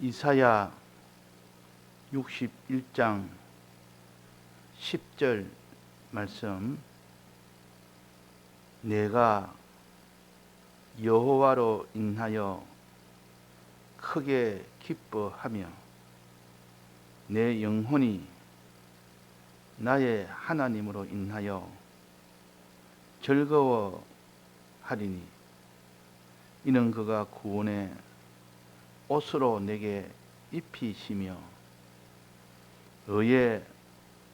이사야 61장 10절 말씀, 내가 여호와로 인하여 크게 기뻐하며 내 영혼이 나의 하나님으로 인하여 즐거워하리니 이는 그가 구원의 옷으로 내게 입히시며 의의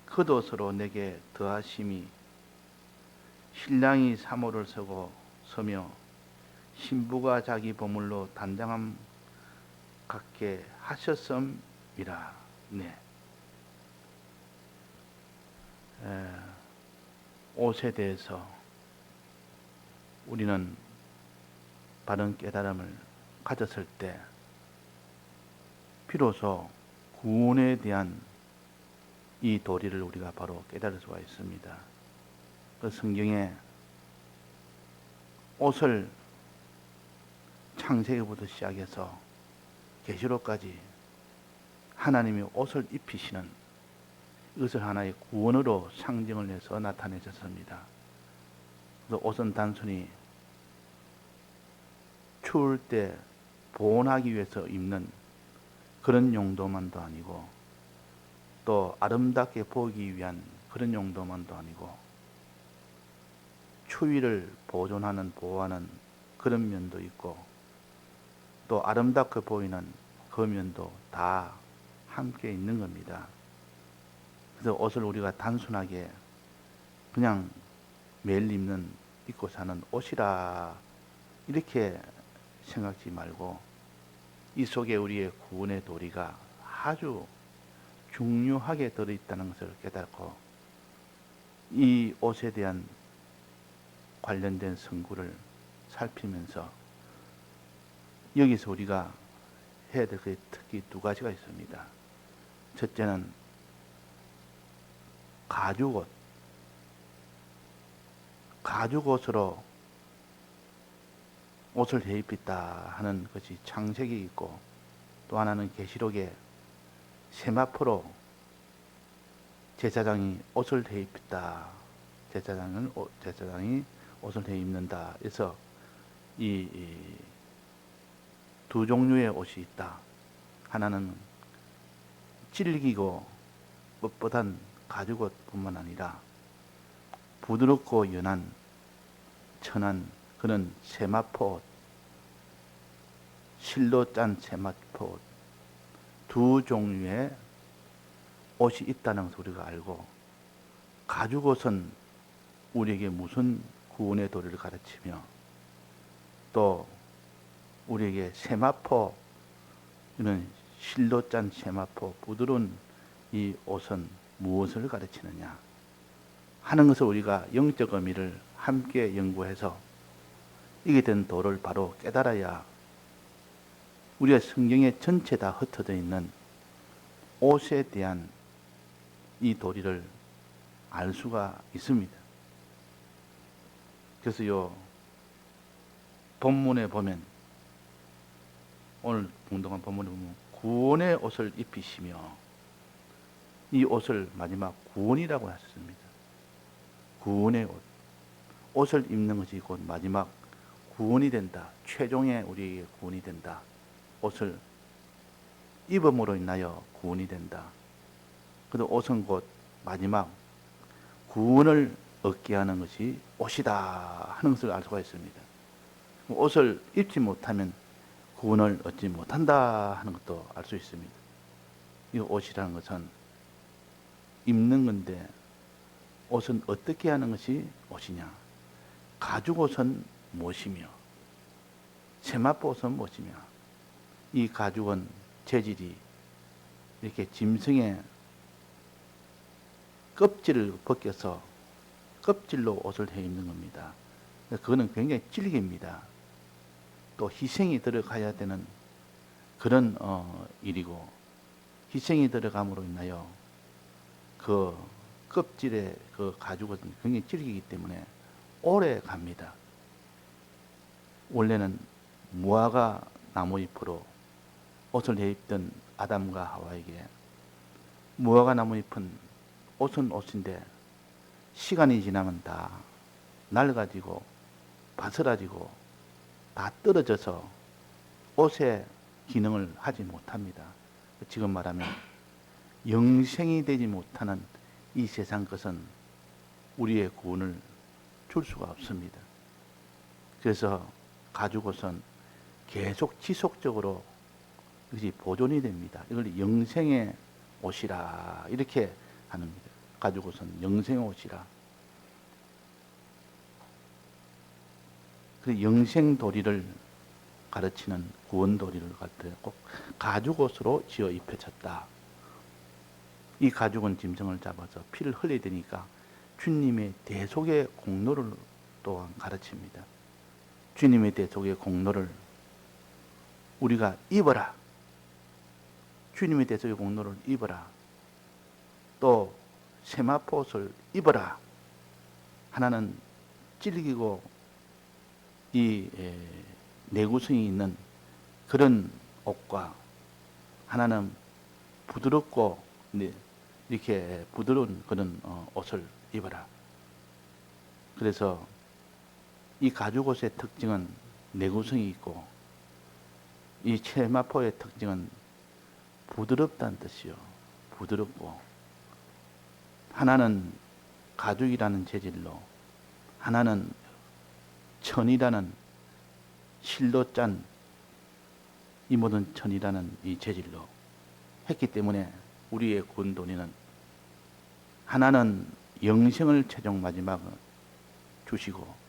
겉옷으로 내게 더하심이 신랑이 사모를 서며 신부가 자기 보물로 단장함 갖게 하셨음이라. 네. 옷에 대해서 우리는 바른 깨달음을 가졌을 때 비로소 구원에 대한 이 도리를 우리가 바로 깨달을 수가 있습니다. 그 성경에 옷을 창세기부터 시작해서 계시록까지 하나님이 옷을 입히시는 이것을 하나의 구원으로 상징을 해서 나타내셨습니다. 그래서 옷은 단순히 추울 때 보온하기 위해서 입는 그런 용도만도 아니고, 또 아름답게 보이기 위한 그런 용도만도 아니고, 추위를 보호하는 그런 면도 있고, 또 아름답게 보이는 그 면도 다 함께 있는 겁니다. 그래서 옷을 우리가 단순하게 그냥 매일 입고 사는 옷이라 이렇게 생각지 말고, 이 속에 우리의 구원의 도리가 아주 중요하게 들어있다는 것을 깨닫고, 이 옷에 대한 관련된 성구를 살피면서 여기서 우리가 해야 될 게 특히 두 가지가 있습니다. 첫째는 가죽옷. 가죽옷으로 옷을 해입혔다 하는 것이 창세기 있고, 또 하나는 계시록에 세마포로 제사장이 옷을 해입혔다. 제사장이 옷을 해입는다. 그래서 이 두 종류의 옷이 있다. 하나는 질기고 뻣뻣한 가죽옷뿐만 아니라 부드럽고 연한 천한 그런 세마포 옷, 실로 짠 세마포 옷, 두 종류의 옷이 있다는 것을 우리가 알고, 가죽옷은 우리에게 무슨 구원의 도리를 가르치며, 또 우리에게 세마포, 이런 실로 짠 세마포, 부드러운 이 옷은 무엇을 가르치느냐 하는 것을 우리가 영적 의미를 함께 연구해서 이게 된 도를 바로 깨달아야 우리가 성경에 전체 다 흩어져 있는 옷에 대한 이 도리를 알 수가 있습니다. 그래서 요 본문에 보면, 오늘 공동한 본문에 보면 구원의 옷을 입히시며, 이 옷을 마지막 구원이라고 하셨습니다. 구원의 옷. 옷을 입는 것이 곧 마지막 구원이 된다. 최종의 우리에게 구원이 된다. 옷을 입음으로 인하여 구원이 된다. 그래서 옷은 곧 마지막 구원을 얻게 하는 것이 옷이다 하는 것을 알 수가 있습니다. 옷을 입지 못하면 구원을 얻지 못한다 하는 것도 알 수 있습니다. 이 옷이라는 것은 입는 건데, 옷은 어떻게 하는 것이 옷이냐? 가죽옷은 무엇이며, 세마포옷은 무엇이며, 이 가죽은 재질이 이렇게 짐승의 껍질을 벗겨서 껍질로 옷을 해 입는 겁니다. 그거는 굉장히 질깁니다. 또 희생이 들어가야 되는 그런 일이고, 희생이 들어감으로 인하여 그 껍질의 그 가죽은 굉장히 질기기 때문에 오래 갑니다. 원래는 무화과 나무잎으로 옷을 입던 아담과 하와에게 무화과 나무 잎은 옷은 옷인데 시간이 지나면 다 낡아지고 바스라지고 다 떨어져서 옷의 기능을 하지 못합니다. 지금 말하면 영생이 되지 못하는 이 세상 것은 우리의 구원을 줄 수가 없습니다. 그래서 가죽옷은 계속 지속적으로 이것이 보존이 됩니다. 이걸 영생의 옷이라 이렇게 하는니다. 가죽옷은 영생의 옷이라. 그 영생 도리를 가르치는 구원 도리를 갖다 꼭 가죽옷으로 지어 입혀졌다. 이 가죽은 짐승을 잡아서 피를 흘려야 되니까 주님의 대속의 공로를 또한 가르칩니다. 주님의 대속의 공로를 우리가 입어라. 주님의 대속의 공로를 입어라. 또 세마포옷을 입어라. 하나는 찔기고 이 내구성이 있는 그런 옷과 하나는 부드럽고 이렇게 부드러운 그런 옷을 입어라. 그래서 이 가죽옷의 특징은 내구성이 있고 이 세마포의 특징은 부드럽다는 뜻이요. 부드럽고 하나는 가죽이라는 재질로 하나는 천이라는 실로 짠 이 모든 천이라는 이 재질로 했기 때문에 우리의 구원도리는 하나는 영생을 최종 마지막 주시고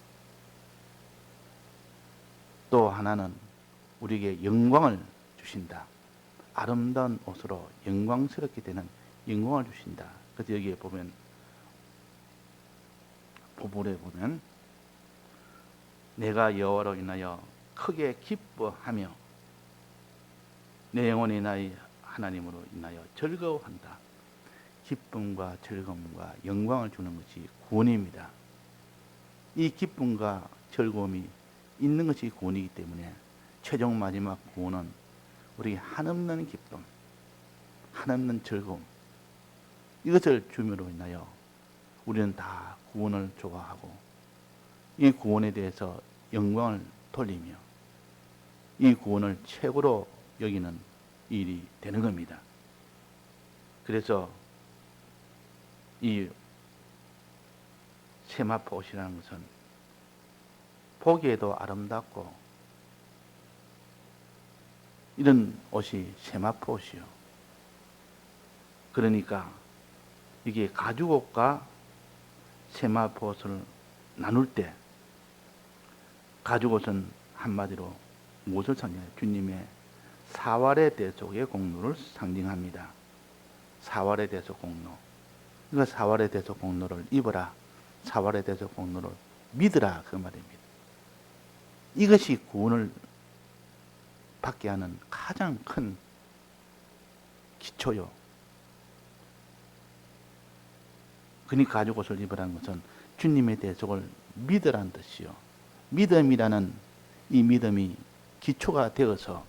또 하나는 우리에게 영광을 주신다. 아름다운 옷으로 영광스럽게 되는 영광을 주신다. 그래서 여기에 보면 보물에 보면 내가 여호와로 인하여 크게 기뻐하며 내 영혼이 나의 하나님으로 인하여 즐거워한다. 기쁨과 즐거움과 영광을 주는 것이 구원입니다. 이 기쁨과 즐거움이 있는 것이 구원이기 때문에 최종 마지막 구원은 우리 한없는 기쁨, 한없는 즐거움 이것을 주므로 인하여 우리는 다 구원을 좋아하고 이 구원에 대해서 영광을 돌리며 이 구원을 최고로 여기는 일이 되는 겁니다. 그래서 이 세마포 옷이라는 것은 보기에도 아름답고 이런 옷이 세마포 옷이요. 그러니까 이게 가죽옷과 세마포 옷을 나눌 때 가죽옷은 한마디로 무엇을 상징해요? 주님의 사활의 대속의 공로를 상징합니다. 사활의 대속 공로. 그러니까 사활의 대속 공로를 입어라. 사활의 대속 공로를 믿으라. 그 말입니다. 이것이 구원을 받게 하는 가장 큰 기초요. 그러니까 가죽옷을 입으라는 것은 주님의 대속을 믿으라는 뜻이요. 믿음이라는 이 믿음이 기초가 되어서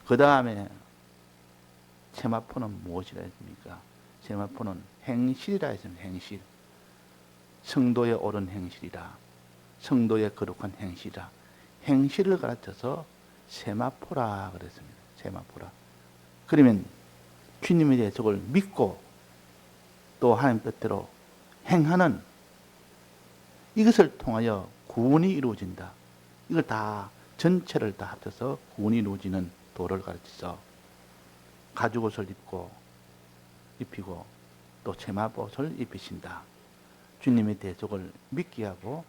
그 다음에 세마포는 무엇이라 했습니까? 세마포는 행실이라 했습니다. 행실. 성도의 옳은 행실이라. 성도의 거룩한 행실이라. 행실을 가르쳐서 세마포라 그랬습니다. 세마포라. 그러면 주님의 대속을 믿고 또 하나님 뜻대로 행하는 이것을 통하여 구원이 이루어진다. 이걸 다 전체를 다 합쳐서 구원이 이루어지는 도를 가르쳐서 가죽옷을 입히고 또 세마포옷을 입히신다. 주님의 대속을 믿게 하고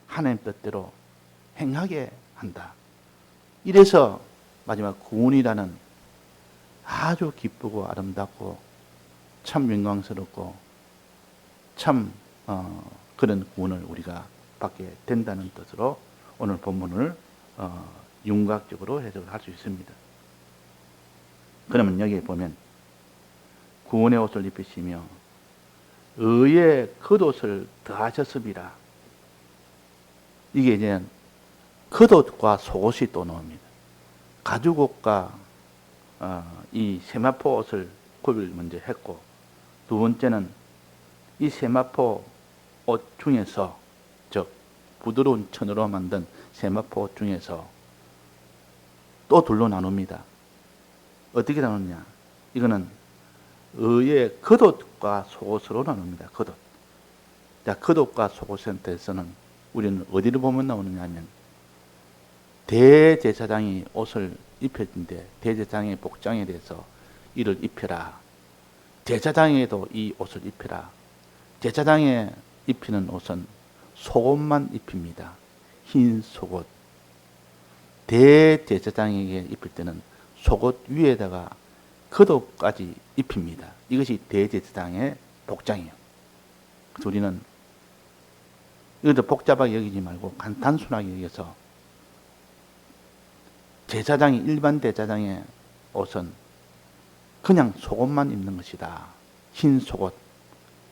하나님 뜻대로 행하게 한다. 이래서 마지막 구원이라는 아주 기쁘고 아름답고 참 영광스럽고 참 그런 구원을 우리가 받게 된다는 뜻으로 오늘 본문을 윤곽적으로 해석을 할 수 있습니다. 그러면 여기에 보면 구원의 옷을 입히시며 의의 겉옷을 더하셨습니다. 이게 이제 겉옷과 속옷이 또 나옵니다. 가죽옷과 이 세마포 옷을 구입을 먼저 했고, 두 번째는 이 세마포 옷 중에서, 즉 부드러운 천으로 만든 세마포 옷 중에서 또 둘로 나눕니다. 어떻게 나누냐? 이거는 의의 겉옷과 속옷으로 나눕니다. 겉옷. 자, 겉옷과 속옷에 대해서는 우리는 어디를 보면 나오느냐 하면, 대제사장이 옷을 입혔는데 대제사장의 복장에 대해서 이를 입혀라. 제사장에도 이 옷을 입혀라. 제사장에 입히는 옷은 속옷만 입힙니다. 흰 속옷. 대제사장에게 입힐 때는 속옷 위에다가 겉옷까지 입힙니다. 이것이 대제사장의 복장이에요. 그래서 우리는 이것도 복잡하게 여기지 말고 단순하게 여기서, 제사장이, 일반 대제사장의 옷은 그냥 속옷만 입는 것이다. 흰 속옷.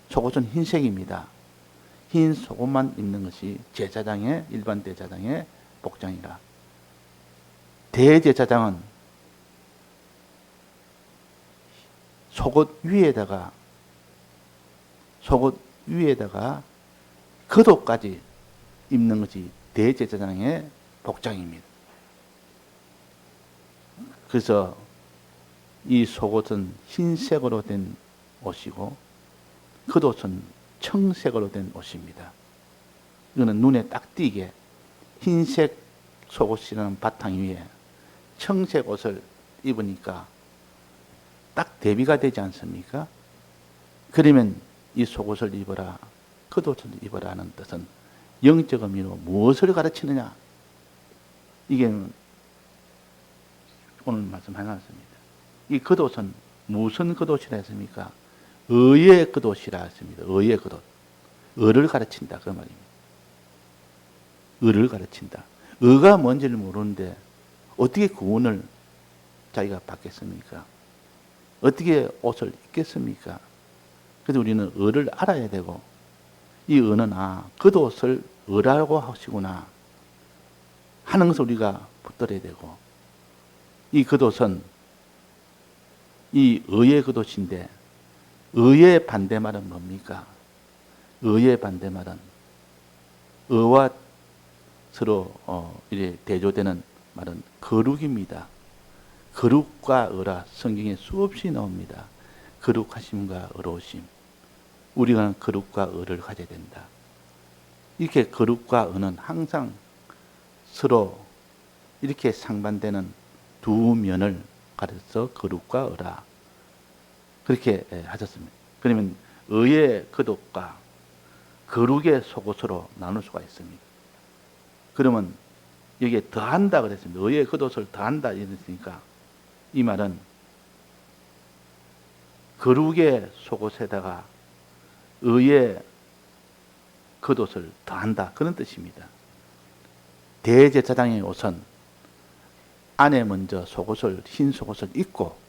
속옷은 흰색입니다. 흰 속옷만 입는 것이 제사장의, 일반 대제사장의 복장이라. 대제사장은 속옷 위에다가 겉옷까지 입는 것이 대제사장의 복장입니다. 그래서 이 속옷은 흰색으로 된 옷이고 겉옷은 청색으로 된 옷입니다. 이거는 눈에 딱 띄게 흰색 속옷이라는 바탕 위에 청색 옷을 입으니까 딱 대비가 되지 않습니까? 그러면 이 속옷을 입어라, 겉옷을 입어라 하는 뜻은 영적 의미로 무엇을 가르치느냐? 이게 오늘 말씀해놨습니다. 이 겉옷은 무슨 겉옷이라 했습니까? 의의 겉옷이라 했습니다. 의의 겉옷. 의를 가르친다, 그 말입니다. 의를 가르친다. 의가 뭔지를 모르는데 어떻게 구원을 자기가 받겠습니까? 어떻게 옷을 입겠습니까? 그래서 우리는 의를 알아야 되고, 이 의는 겉옷을 의라고 하시구나 하는 것을 우리가 붙들어야 되고, 이 겉옷은 이 의의 겉옷인데, 의의 반대말은 뭡니까? 의의 반대말은 의와 서로 이렇게 대조되는 말은 거룩입니다. 거룩과 의라 성경에 수없이 나옵니다. 거룩하심과 의로우심. 우리가 거룩과 의를 가져야 된다. 이렇게 거룩과 의는 항상 서로 이렇게 상반되는 두 면을 가려서 거룩과 의라 그렇게 하셨습니다. 그러면 의의 겉옷과 거룩의 속옷으로 나눌 수가 있습니다. 그러면 여기에 더한다 그랬습니다. 의의 겉옷을 더한다 이랬으니까 이 말은 거룩의 속옷에다가 의의 겉옷을 더한다 그런 뜻입니다. 대제사장의 옷은 안에 먼저 속옷을, 흰 속옷을 입고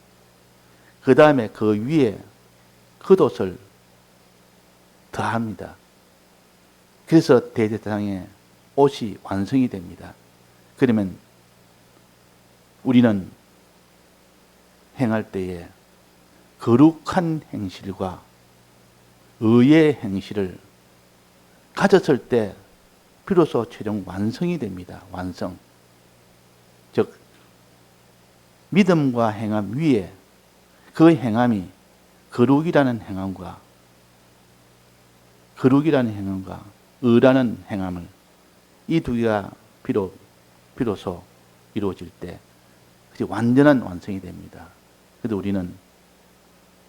그 다음에 그 위에 겉옷을 더합니다. 그래서 대제사장의 옷이 완성이 됩니다. 그러면 우리는 행할 때에 거룩한 행실과 의의 행실을 가졌을 때 비로소 최종 완성이 됩니다. 완성. 즉 믿음과 행함 위에 그 행함이 거룩이라는 행함과 의라는 행함을 이 두 개가 비로소 이루어질 때 완전한 완성이 됩니다. 그래서 우리는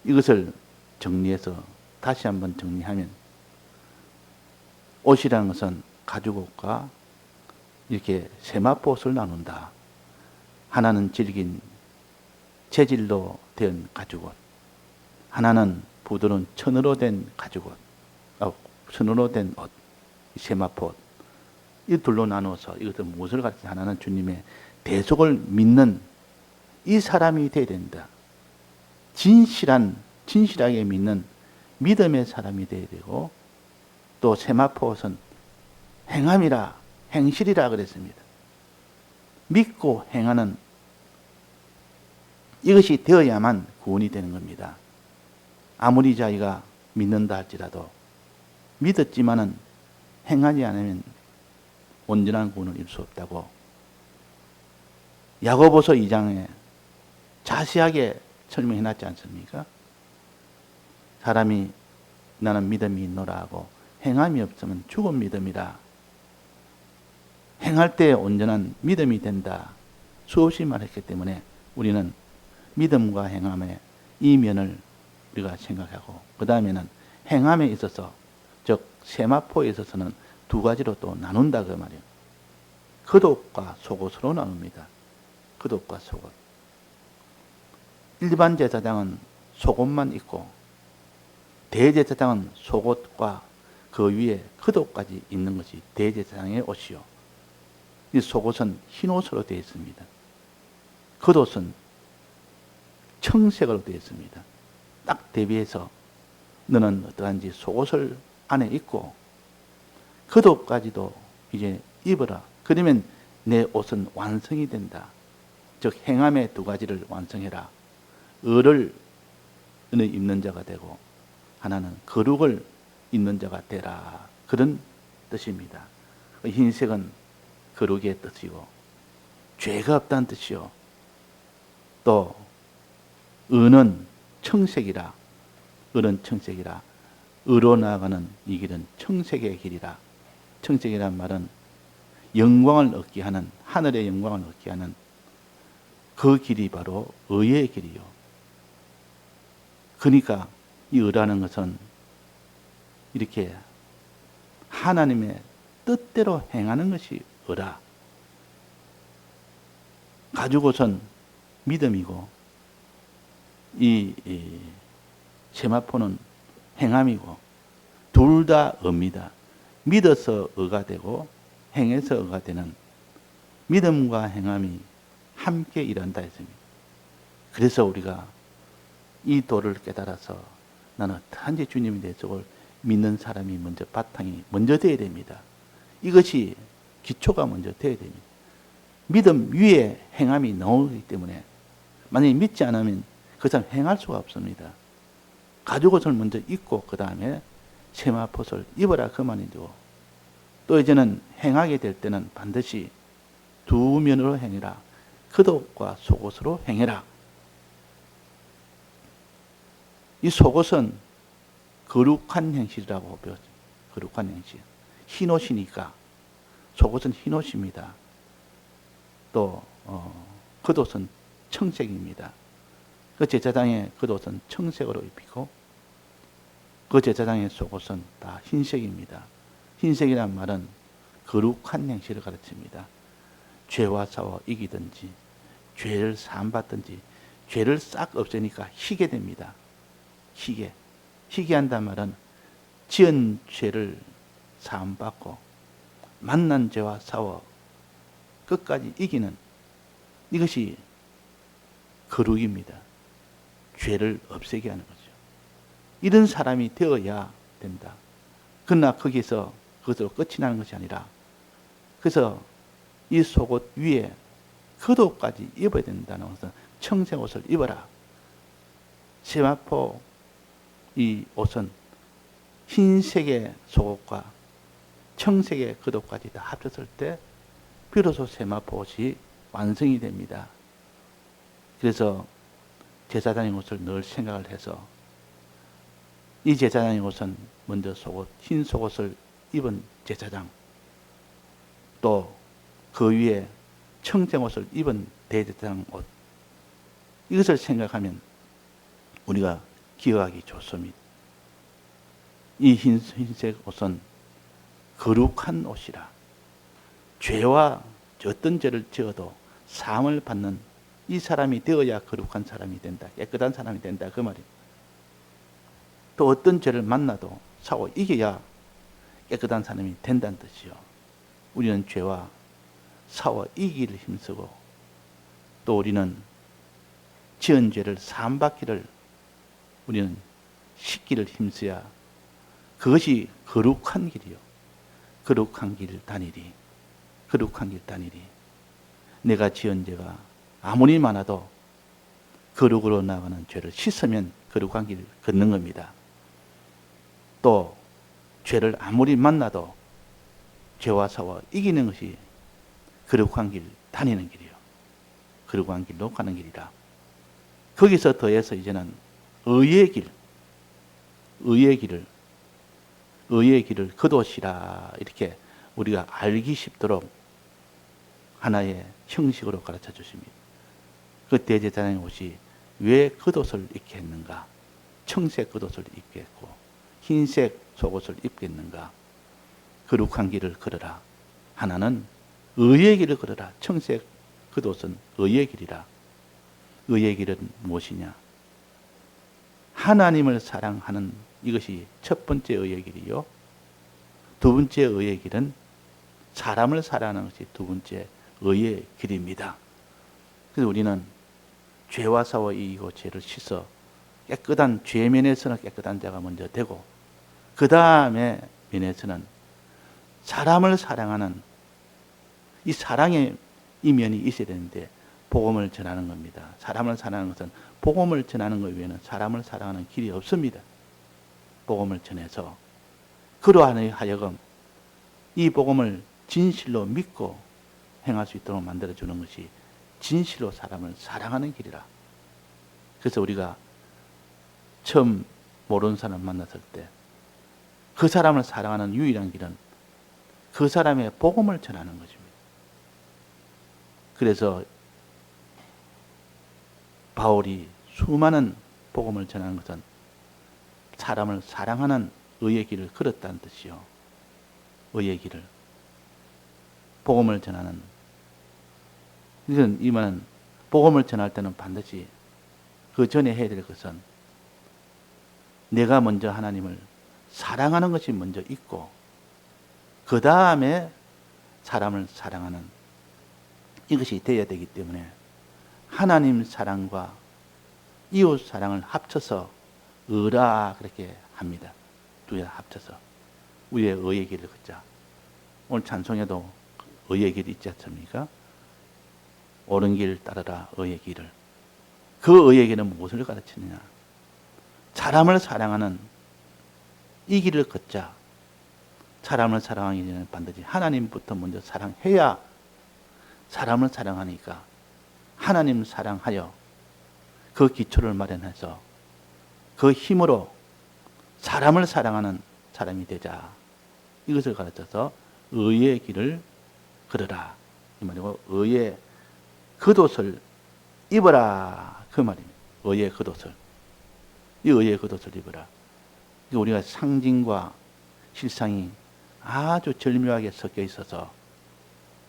이것을 정리해서 다시 한번 정리하면, 옷이라는 것은 가죽옷과 이렇게 세마포 옷을 나눈다. 하나는 질긴 재질로 된 가죽옷, 하나는 부드러운 천으로 된 가죽옷, 천으로 된 옷, 세마포 옷. 이 둘로 나누어서 이것을 무엇을 가르치냐? 하나는 주님의 대속을 믿는 이 사람이 되어야 된다. 진실하게 믿는 믿음의 사람이 되어야 되고, 또 세마포 옷은 행함이라, 행실이라 그랬습니다. 믿고 행하는 이것이 되어야만 구원이 되는 겁니다. 아무리 자기가 믿는다 할지라도 믿었지만은 행하지 않으면 온전한 구원을 이룰 수 없다고 야고보서 2장에 자세하게 설명해 놨지 않습니까? 사람이 나는 믿음이 있노라 하고 행함이 없으면 죽은 믿음이라. 행할 때 온전한 믿음이 된다. 수없이 말했기 때문에 우리는 믿음과 행함의 이 면을 우리가 생각하고, 그 다음에는 행함에 있어서, 즉 세마포에 있어서는 두 가지로 또 나눈다 그 말이에요. 겉옷과 속옷으로 나눕니다. 겉옷과 속옷. 일반 제사장은 속옷만 입고 대제사장은 속옷과 그 위에 겉옷까지 입는 것이 대제사장의 옷이요. 이 속옷은 흰 옷으로 되어 있습니다. 겉옷은 청색으로 되어 있습니다. 딱 대비해서 너는 어떠한지 속옷을 안에 입고 겉옷까지도 이제 입어라. 그러면 내 옷은 완성이 된다. 즉 행함의 두 가지를 완성해라. 을을 입는 자가 되고 하나는 거룩을 입는 자가 되라. 그런 뜻입니다. 흰색은 거룩의 뜻이고 죄가 없다는 뜻이요. 또 은은 청색이라. 을은 청색이라. 의로 나아가는 이 길은 청색의 길이라. 청색이란 말은 영광을 얻게 하는, 하늘의 영광을 얻게 하는 그 길이 바로 의의 길이요. 그러니까 이 의라는 것은 이렇게 하나님의 뜻대로 행하는 것이 의라. 가죽옷은 믿음이고 이 세마포는 행함이고 둘 다 의입니다. 믿어서 의가 되고 행해서 의가 되는 믿음과 행함이 함께 일한다 했습니다. 그래서 우리가 이 도를 깨달아서 나는 어떠한지 주님이 내 속을 믿는 사람이 먼저 바탕이 먼저 되어야 됩니다. 이것이 기초가 먼저 되어야 됩니다. 믿음 위에 행함이 나오기 때문에 만약에 믿지 않으면 그 사람 행할 수가 없습니다. 가죽옷을 먼저 입고 그 다음에 세마포를 입어라 그 말이죠. 또 이제는 행하게 될 때는 반드시 두 면으로 행해라. 겉옷과 속옷으로 행해라. 이 속옷은 거룩한 행실이라고 배웠죠. 거룩한 행실. 흰옷이니까 속옷은 흰옷입니다. 또 겉옷은 청색입니다. 그 제사장의 겉옷은 청색으로 입히고 그 제사장의 속옷은 다 흰색입니다. 흰색이란 말은 거룩한 행실을 가르칩니다. 죄와 싸워 이기든지 죄를 사함받든지 죄를 싹 없애니까 희게 됩니다. 희게. 희게 한단 말은 지은 죄를 사함받고 만난 죄와 싸워 끝까지 이기는 이것이 거룩입니다. 죄를 없애게 하는 거죠. 이런 사람이 되어야 된다. 그러나 거기서 그것으로 끝이 나는 것이 아니라 그래서 이 속옷 위에 겉옷까지 입어야 된다는 것은 청색 옷을 입어라. 세마포 이 옷은 흰색의 속옷과 청색의 겉옷까지 다 합쳤을 때 비로소 세마포 옷이 완성이 됩니다. 그래서 제사장의 옷을 늘 생각을 해서 이 제사장의 옷은 먼저 속옷, 흰 속옷을 입은 제사장, 또 그 위에 청색 옷을 입은 대제사장 옷, 이것을 생각하면 우리가 기억하기 좋습니다. 이 흰색 옷은 거룩한 옷이라. 죄와 어떤 죄를 지어도 사함을 받는 이 사람이 되어야 거룩한 사람이 된다. 깨끗한 사람이 된다. 그 말이에요. 또 어떤 죄를 만나도 싸워 이겨야 깨끗한 사람이 된다는 뜻이요. 우리는 죄와 싸워 이기를 힘쓰고 또 우리는 지은 죄를 사함받기를 우리는 씻기를 힘써야 그것이 거룩한 길이요. 거룩한 길 다니리. 거룩한 길 다니리. 내가 지은 죄가 아무리 많아도 거룩으로 나가는 죄를 씻으면 거룩한 길을 걷는 겁니다. 또 죄를 아무리 만나도 죄와 싸워 이기는 것이 거룩한 길 다니는 길이요. 거룩한 길로 가는 길이라. 거기서 더해서 이제는 의의 길을 거두시라 이렇게 우리가 알기 쉽도록 하나의 형식으로 가르쳐 주십니다. 그 대제사장의 옷이 왜 겉옷을 입게 했는가? 청색 겉옷을 입게 했고 흰색 속옷을 입겠는가? 거룩한 길을 걸어라. 하나는 의의 길을 걸어라. 청색 겉옷은 의의 길이라. 의의 길은 무엇이냐? 하나님을 사랑하는 이것이 첫 번째 의의 길이요. 두 번째 의의 길은 사람을 사랑하는 것이 두 번째 의의 길입니다. 그래서 우리는 죄와 싸워 이기고 죄를 씻어 깨끗한 죄 면에서는 깨끗한 자가 먼저 되고 그 다음에 면에서는 사람을 사랑하는 이 사랑의 이면이 있어야 되는데 복음을 전하는 겁니다. 사람을 사랑하는 것은 복음을 전하는 것 외에는 사람을 사랑하는 길이 없습니다. 복음을 전해서 그러한 하여금 이 복음을 진실로 믿고 행할 수 있도록 만들어주는 것이 진실로 사람을 사랑하는 길이라. 그래서 우리가 처음 모르는 사람 만났을 때 그 사람을 사랑하는 유일한 길은 그 사람의 복음을 전하는 것입니다. 그래서 바울이 수많은 복음을 전하는 것은 사람을 사랑하는 의의 길을 걸었다는 뜻이요. 의의 길을. 복음을 전하는. 이건 이만 복음을 전할 때는 반드시 그 전에 해야 될 것은 내가 먼저 하나님을 사랑하는 것이 먼저 있고 그 다음에 사람을 사랑하는 이것이 되어야 되기 때문에 하나님 사랑과 이웃 사랑을 합쳐서 의라 그렇게 합니다. 두 개 합쳐서 우리의 의의 길을 걷자. 오늘 찬송에도 의의 길이 있지 않습니까? 옳은 길 따르라 의의 길을. 그 의의 길은 무엇을 가르치느냐? 사람을 사랑하는 이 길을 걷자. 사람을 사랑하기 전에 반드시 하나님부터 먼저 사랑해야 사람을 사랑하니까 하나님 사랑하여 그 기초를 마련해서 그 힘으로 사람을 사랑하는 사람이 되자. 이것을 가르쳐서 의의 길을 걸어라. 이 말이고 의의 겉옷을 입어라. 그 말입니다. 의의 겉옷을. 이 의의 겉옷을 입어라. 우리가 상징과 실상이 아주 절묘하게 섞여 있어서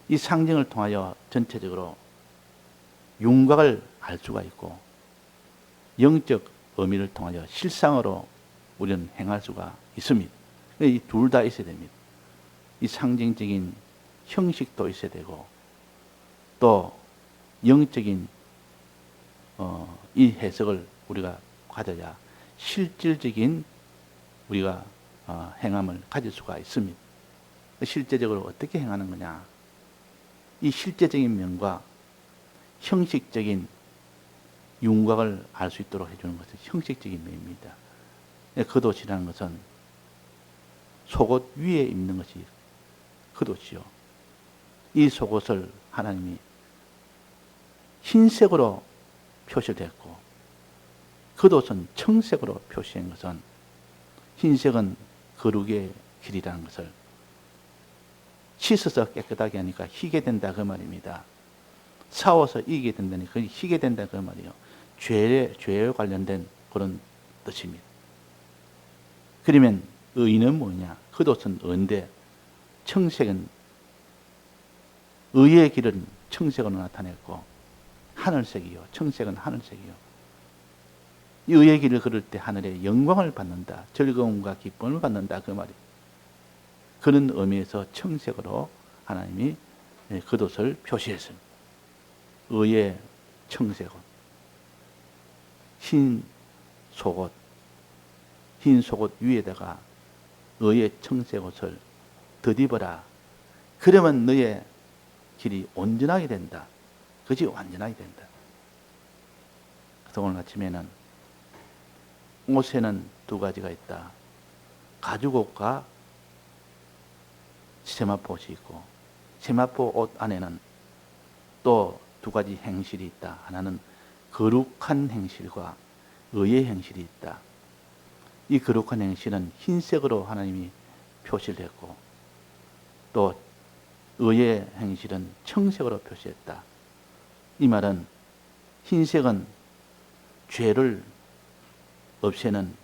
이 상징을 통하여 전체적으로 윤곽을 알 수가 있고 영적 의미를 통하여 실상으로 우리는 행할 수가 있습니다. 이 둘 다 있어야 됩니다. 이 상징적인 형식도 있어야 되고 또 영적인 이 해석을 우리가 가져야 실질적인 우리가 행함을 가질 수가 있습니다. 실제적으로 어떻게 행하는 거냐? 이 실제적인 면과 형식적인 윤곽을 알 수 있도록 해주는 것은 형식적인 면입니다. 겉옷이라는 것은 속옷 위에 입는 것이 겉옷이요. 이 속옷을 하나님이 흰색으로 표시를 했고 겉옷은 청색으로 표시한 것은 흰색은 거룩의 길이라는 것을 씻어서 깨끗하게 하니까 희게 된다 그 말입니다. 싸워서 이기게 된다니 그 희게 된다 그 말이에요. 죄에 관련된 그런 뜻입니다. 그러면 의는 뭐냐? 겉옷은 의인데 청색은 의의 길은 청색으로 나타냈고 하늘색이요. 청색은 하늘색이요. 이 의의 길을 걸을 때 하늘의 영광을 받는다. 즐거움과 기쁨을 받는다. 그 말이에요. 그런 의미에서 청색으로 하나님이 겉옷을 표시했습니다. 의의 청색옷, 흰 속옷, 흰 속옷 위에다가 의의 청색옷을 덧입어라. 그러면 너의 길이 온전하게 된다. 그것이 완전하게 된다. 그래서 그래서 오늘 아침에는 옷에는 두 가지가 있다. 가죽옷과 세마포 옷이 있고, 세마포 옷 안에는 또 두 가지 행실이 있다. 하나는 거룩한 행실과 의의 행실이 있다. 이 거룩한 행실은 흰색으로 하나님이 표시를 했고, 또 의의 행실은 청색으로 표시했다. 이 말은 흰색은 죄를 없애는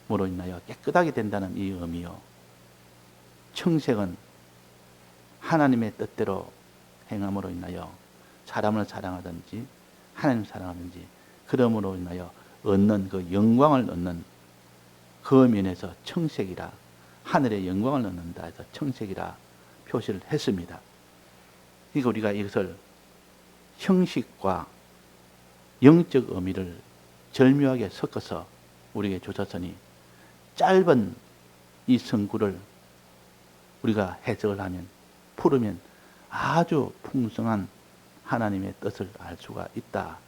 으로 인하여 깨끗하게 된다는 이 의미요, 청색은 하나님의 뜻대로 행함으로 인하여 사람을 사랑하든지 하나님을 사랑하든지 그러므로 인하여 얻는 그 영광을 얻는 그 면에서 청색이라, 하늘의 영광을 얻는다 해서 청색이라 표시를 했습니다. 그러니까 우리가 이것을 형식과 영적 의미를 절묘하게 섞어서 우리에게 주셨으니, 짧은 이 성구를 우리가 해석을 하면, 풀으면 아주 풍성한 하나님의 뜻을 알 수가 있다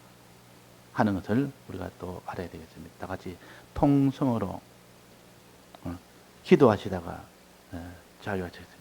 하는 것을 우리가 또 알아야 되겠습니다. 다 같이 통성으로 기도하시다가 자유하셨습니다.